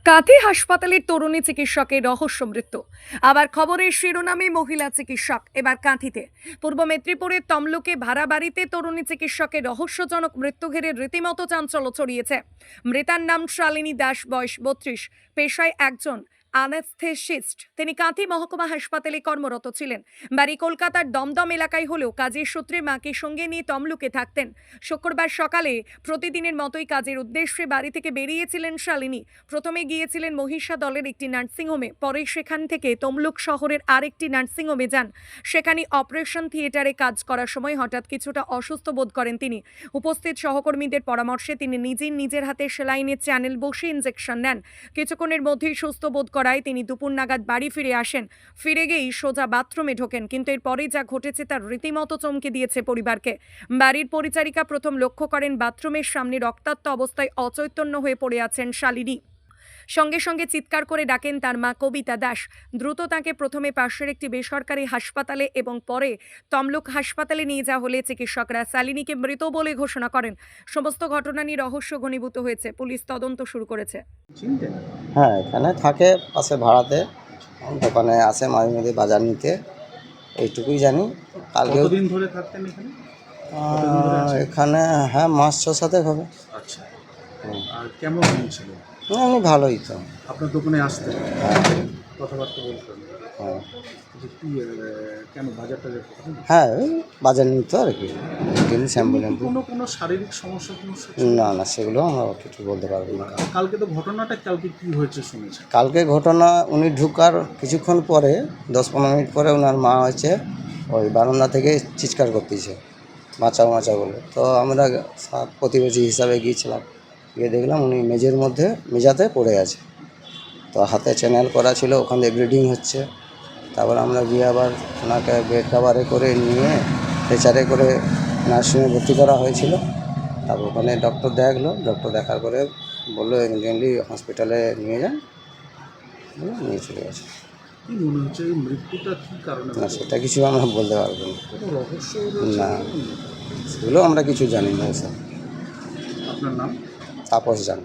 কাঁথি হাসপাতালের তরুণী চিকিৎসকের রহস্য মৃত্যু। আবার খবরের শিরোনামে মহিলা চিকিৎসক। এবার কাঁথিতে পূর্ব মেদিনীপুরের তমলুকে ভাড়া বাড়িতে তরুণী চিকিৎসকের রহস্যজনক মৃত্যু ঘিরে রীতিমতো চাঞ্চল্য ছড়িয়েছে। মৃতার নাম শালিনী দাস, বয়স 32, পেশায় একজন অ্যানেস্থেসিস্ট। তিনি কাঁথি মহকুমা হাসপাতালে কর্মরত ছিলেন। বাড়ি কলকাতার দমদম এলাকায় হলেও কাজের সূত্রে মাকে সঙ্গে নিয়ে তমলুকে থাকতেন। শুক্রবার সকালে প্রতিদিনের মতোই কাজের উদ্দেশ্যে বাড়ি থেকে বেরিয়েছিলেন শালিনী। প্রথমে গিয়েছিলেন মহিষা দলের একটি নার্সিংহোমে, পরে সেখান থেকে তমলুক শহরের আরেকটি নার্সিংহোমে যান। সেখানে অপারেশন থিয়েটারে কাজ করার সময় হঠাৎ কিছুটা অসুস্থ বোধ করেন তিনি। উপস্থিত সহকর্মীদের পরামর্শে তিনি নিজের হাতে সেলাইনের চ্যানেল বসে ইনজেকশন নেন। কিছুক্ষণের মধ্যেই সুস্থ বোধ করায় তিনি দুপুর নাগাদ বাড়ি ফিরে আসেন। ফিরে গিয়েই সোজা বাথরুমে ঢোকেন, কিন্তু এরপরে যা ঘটেছে তা রীতিমতো চমকে দিয়েছে পরিবারকে। বাড়ির পরিচারিকা প্রথম লক্ষ্য করেন বাথরুমের সামনে রক্তাক্ত অবস্থায় অচৈতন্য হয়ে পড়ে আছেন শালিনী। সঙ্গে সঙ্গে চিৎকার করে ডাকেন তার মা কবিতা দাস। দ্রুত তাকে প্রথমে পাশের একটি বেসরকারি হাসপাতালে এবং পরে তমলুক হাসপাতালে নিয়ে যাওয়া হলে চিকিৎসকরা শালিনীকে মৃত বলে ঘোষণা করেন। সমস্ত ঘটনা নিয়ে রহস্য ঘনীভূত হয়েছে। পুলিশ তদন্ত শুরু করেছে। হ্যাঁ, এখানে থাকে পাশে ভাড়াতে, দোকানে আসে মাঝে মধ্যে বাজার নিতে, এইটুকুই জানি। কালকে কতদিন ধরে থাকতেন এখানে? কতদিন ধরে আছেন? এখানে হ্যাঁ মাস 6-7 হবে। আচ্ছা, আর কেমন ছিল? এমনি ভালোই তো। আপনার দোকানে আসতেন, হ্যাঁ কথাবার্তা বলতেন? হ্যাঁ যে কি কেন বাজার টাজার করতেন? হ্যাঁ, ওই বাজার নিতে আর কি, স্যাম্পল কোনো শারীরিক সমস্যা না না, সেগুলো আমরা কিছু বলতে পারবো না। কালকে তো ঘটনাটা কালকে কি হয়েছে শুনেছেন? কালকে ঘটনা, উনি ঢুকার কিছুক্ষণ পরে 10-15 মিনিট পরে ওনার মা হচ্ছে ওই বারান্দা থেকে চিৎকার করতেছে, বাঁচাও বাঁচাও বলে। তো আমরা প্রতিবেশী হিসাবে গিয়েছিলাম, গিয়ে দেখলাম উনি মেঝাতে পড়ে আছে। তো হাতে চ্যানেল করা ছিল, ওখান থেকে ব্লিডিং হচ্ছে। তারপর আমরা গিয়ে আবার ওনাকে বেড কাভারে করে নিয়ে স্ট্রেচারে করে নার্সিংহোমে ভর্তি করা হয়েছিল। তারপর ওখানে ডক্টর ডক্টর দেখার পরে বললো ইমিডিয়েটলি হসপিটালে নিয়ে যান, নিয়ে চলে গেছে। কি মনে হচ্ছে এই মৃত্যুটা কি কারণে? না, সেটা কিছু আমরা বলতে পারবো না। কোনো রহস্য না, সেগুলো আমরা কিছু জানি না স্যার। আপনার নাম? তাপস জান।